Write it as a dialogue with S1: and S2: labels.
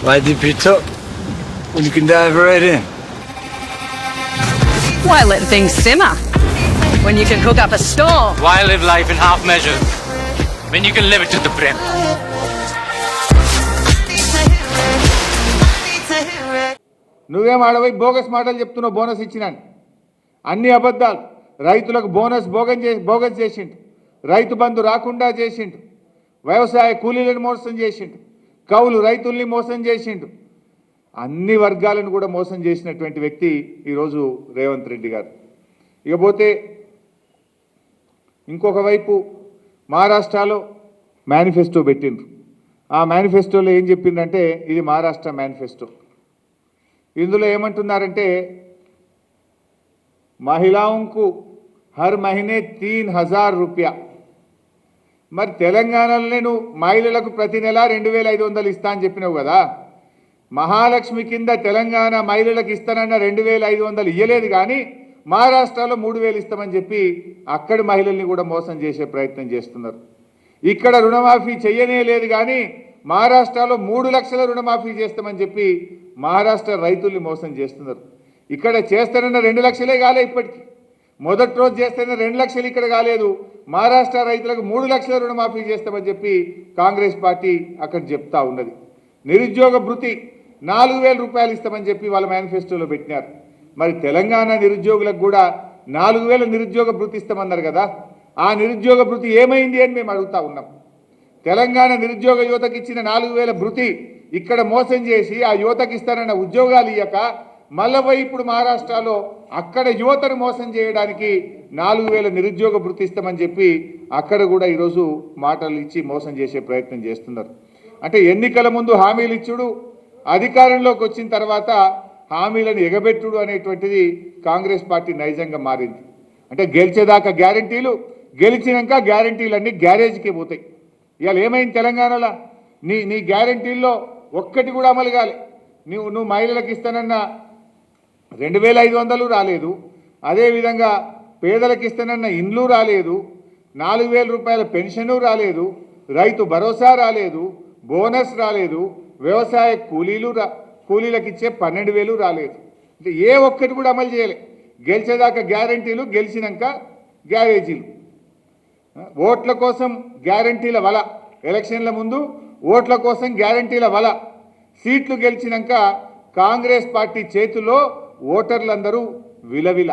S1: Why the pizza? When you can dive right in.
S2: Why let things simmer when you can cook up a storm?
S3: Why live life in half measures when you can live it to the brim?
S4: నువ్వేం ఆడవై bogus మాటలు చెప్తున్నావు. Bonus ఇచ్చినాను, అన్ని అబద్ధాలు. రైతులకు bonus bogus చేసిండు, రైతు బంధు రాకుండా చేసిండు, వ్యవసాయ కూలీలను మోసం చేసిండు, కౌలు రైతుల్ని మోసం చేసిండు, అన్ని వర్గాలను కూడా మోసం చేసినటువంటి వ్యక్తి ఈరోజు రేవంత్ రెడ్డి గారు. ఇకపోతే ఇంకొక వైపు మహారాష్ట్రలో మేనిఫెస్టో పెట్టిండ్రు. ఆ మేనిఫెస్టోలో ఏం చెప్పిందంటే ఇది మహారాష్ట్ర మేనిఫెస్టో. ఇందులో ఏమంటున్నారంటే మహిళాంకు హర్ మహినే 3000 రూపాయ. మరి తెలంగాణలో నేను మహిళలకు ప్రతి నెల 2500 ఇస్తా అని చెప్పినావు కదా. మహాలక్ష్మి కింద తెలంగాణ మహిళలకు ఇస్తానన్న 2500 ఇయ్యలేదు, కానీ మహారాష్ట్రలో 3000 ఇస్తామని చెప్పి అక్కడి మహిళల్ని కూడా మోసం చేసే ప్రయత్నం చేస్తున్నారు. ఇక్కడ రుణమాఫీ చెయ్యనే లేదు, కానీ మహారాష్ట్రలో 3 లక్షల రుణమాఫీ చేస్తామని చెప్పి మహారాష్ట్ర రైతుల్ని మోసం చేస్తున్నారు. ఇక్కడ చేస్తానన్న 2 లక్షలే కాలే, ఇప్పటికీ మొదటి రోజు చేస్తానన్న 2 లక్షలు ఇక్కడ కాలేదు. మహారాష్ట్ర రైతులకు 3 లక్షల రుణమాఫీ చేస్తామని చెప్పి కాంగ్రెస్ పార్టీ అక్కడ చెప్తా ఉన్నది. నిరుద్యోగ భృతి 4000 రూపాయలు ఇస్తామని చెప్పి వాళ్ళ మేనిఫెస్టోలో పెట్టినారు. మరి తెలంగాణ నిరుద్యోగులకు కూడా 4000 నిరుద్యోగ భృతి ఇస్తామన్నారు కదా. ఆ నిరుద్యోగ భృతి ఏమైంది అని మేము అడుగుతా ఉన్నాం. తెలంగాణ నిరుద్యోగ యువతకి ఇచ్చిన 4000 భృతి ఇక్కడ మోసం చేసి ఆ యువతకి ఇస్తానన్న ఉద్యోగాలు ఇయ్యక మళ్ళీ ఇప్పుడు మహారాష్ట్రలో అక్కడ యువతను మోసం చేయడానికి 4000 నిరుద్యోగ భృతి ఇస్తామని చెప్పి అక్కడ కూడా ఈరోజు మాటలు ఇచ్చి మోసం చేసే ప్రయత్నం చేస్తున్నారు. అంటే ఎన్నికల ముందు హామీలు ఇచ్చుడు, అధికారంలోకి వచ్చిన తర్వాత హామీలను ఎగబెట్టుడు అనేటువంటిది కాంగ్రెస్ పార్టీ నైజంగా మారింది. అంటే గెలిచేదాకా గ్యారంటీలు, గెలిచినాక గ్యారంటీలన్నీ గ్యారేజ్కి పోతాయి. ఇవాళ ఏమైంది తెలంగాణలో? నీ గ్యారంటీల్లో ఒక్కటి కూడా అమలు కాలే. నువ్వు మహిళలకు ఇస్తానన్న 2500 రాలేదు, అదేవిధంగా పేదలకు ఇస్తానన్న ఇండ్లు రాలేదు, 4000 రూపాయల పెన్షను రాలేదు, రైతు భరోసా రాలేదు, బోనస్ రాలేదు, వ్యవసాయ కూలీలకు ఇచ్చే 12,000 రాలేదు. అంటే ఏ ఒక్కటి కూడా అమలు చేయలే. గెలిచేదాకా గ్యారంటీలు, గెలిచినాక గ్యారేజీలు. ఓట్ల కోసం గ్యారంటీల వల, ఎలక్షన్ల ముందు ఓట్ల కోసం గ్యారంటీల వల, సీట్లు గెలిచినాక కాంగ్రెస్ పార్టీ చేతిలో ఓటర్లందరూ విలవిల.